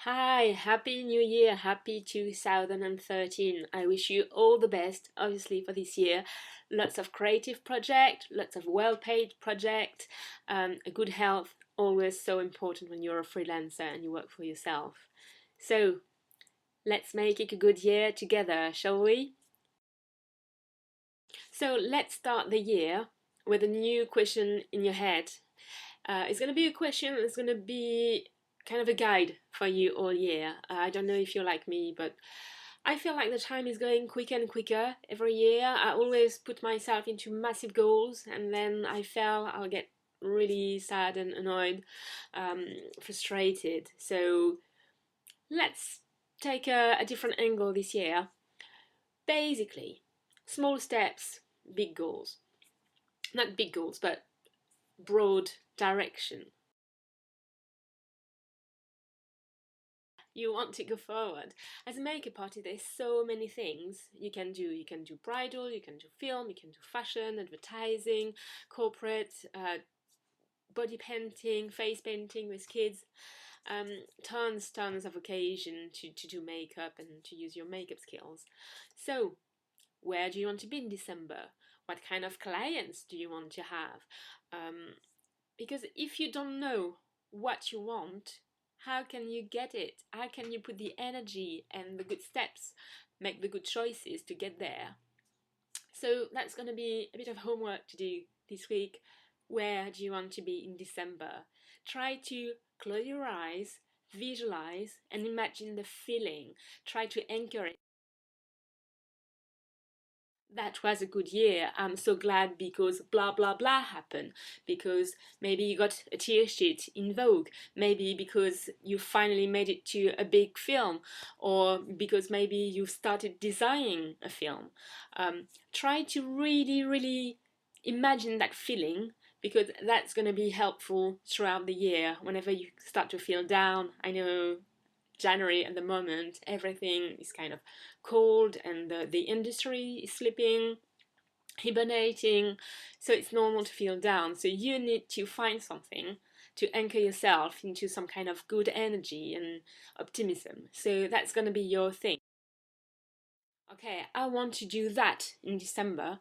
Hi, happy new year, happy 2013. I wish you all the best, obviously, for this year. Lots of creative project, lots of well-paid project, a good health, always so important when you're a freelancer and you work for yourself. So, let's make it a good year together, shall we? So, let's start the year with a new question in your head. It's going to be a question that's going to be kind of a guide for you all year. I don't know if you're like me, but I feel like the time is going quicker and quicker every year. I always put myself into massive goals and then I fail, I'll get really sad and annoyed, frustrated. So let's take a different angle this year. Basically, small steps, big goals. Not big goals, but broad direction. You want to go forward. As a makeup artist, there's so many things you can do. You can do bridal, you can do film, you can do fashion, advertising, corporate, body painting, face painting with kids. Tons of occasion to do makeup and to use your makeup skills. So, where do you want to be in December? What kind of clients do you want to have? Because if you don't know what you want, how can you get it? How can you put the energy and the good steps, make the good choices to get there? So that's going to be a bit of homework to do this week. Where do you want to be in December? Try to close your eyes, visualize, and imagine the feeling. Try to anchor it. That was a good year. I'm so glad because blah blah blah happened. Because maybe you got a tear sheet in Vogue. Maybe because you finally made it to a big film. Or because maybe you started designing a film. Try to really imagine that feeling because that's going to be helpful throughout the year. Whenever you start to feel down, I know January at the moment, everything is kind of cold and the industry is slipping, hibernating, so it's normal to feel down. So you need to find something to anchor yourself into some kind of good energy and optimism. So that's going to be your thing. Okay, I want to do that in December.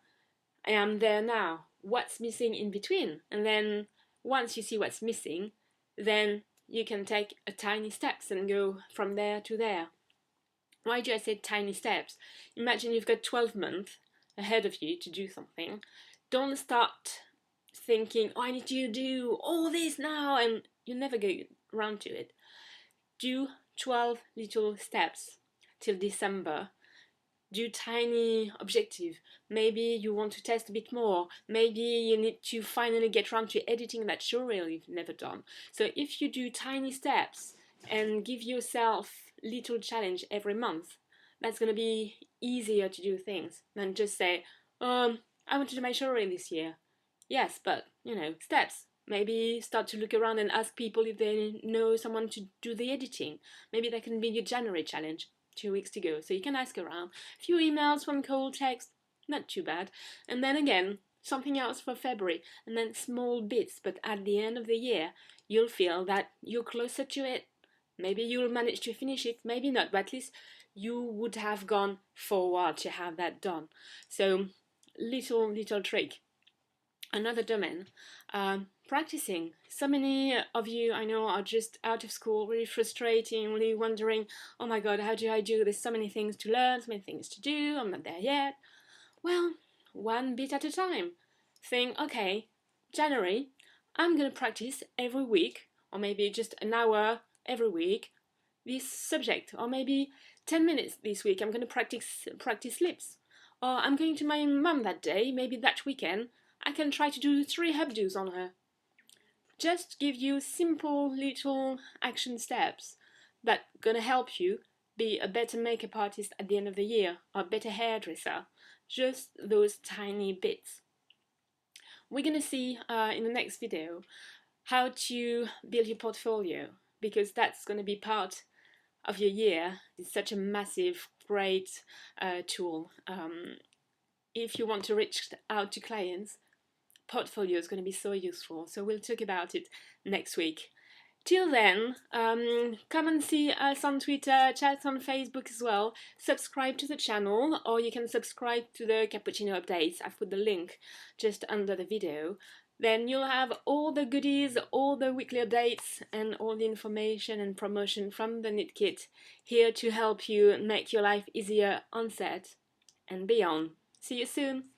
I am there now. What's missing in between? And then once you see what's missing, then you can take a tiny steps and go from there to there. Why do I say tiny steps? Imagine you've got 12 months ahead of you to do something. Don't start thinking, oh, I need to do all this now, and you never get around to it. Do 12 little steps till December. Do tiny objective. Maybe you want to test a bit more. Maybe you need to finally get around to editing that showreel you've never done. So if you do tiny steps and give yourself little challenge every month, that's going to be easier to do things than just say, I want to do my showreel this year. Yes, but, steps. Maybe start to look around and ask people if they know someone to do the editing. Maybe that can be your January challenge. 2 weeks to go. So you can ask around. A few emails from cold text, not too bad. And then again, something else for February. And then small bits. But at the end of the year, you'll feel that you're closer to it. Maybe you'll manage to finish it, maybe not. But at least you would have gone forward to have that done. So little trick. Another domain, practicing. So many of you I know are just out of school, really frustrating, really wondering, oh my god, how do I do? There's so many things to learn, so many things to do, I'm not there yet. Well, one bit at a time. Think, okay, January, I'm gonna practice every week, or maybe just an hour every week, this subject, or maybe 10 minutes this week, I'm gonna practice lips. Or I'm going to my mum that day, maybe that weekend, I can try to do 3 updos on her. Just give you simple little action steps that gonna help you be a better makeup artist at the end of the year or a better hairdresser. Just those tiny bits. We're gonna see in the next video how to build your portfolio because that's gonna be part of your year. It's such a massive, great tool. If you want to reach out to clients, portfolio is going to be so useful. So we'll talk about it next week. Till then, come and see us on Twitter, chat on Facebook as well. Subscribe to the channel, or you can subscribe to the Cappuccino updates. I've put the link just under the video. Then you'll have all the goodies, all the weekly updates, and all the information and promotion from the Knit Kit here to help you make your life easier on set and beyond. See you soon!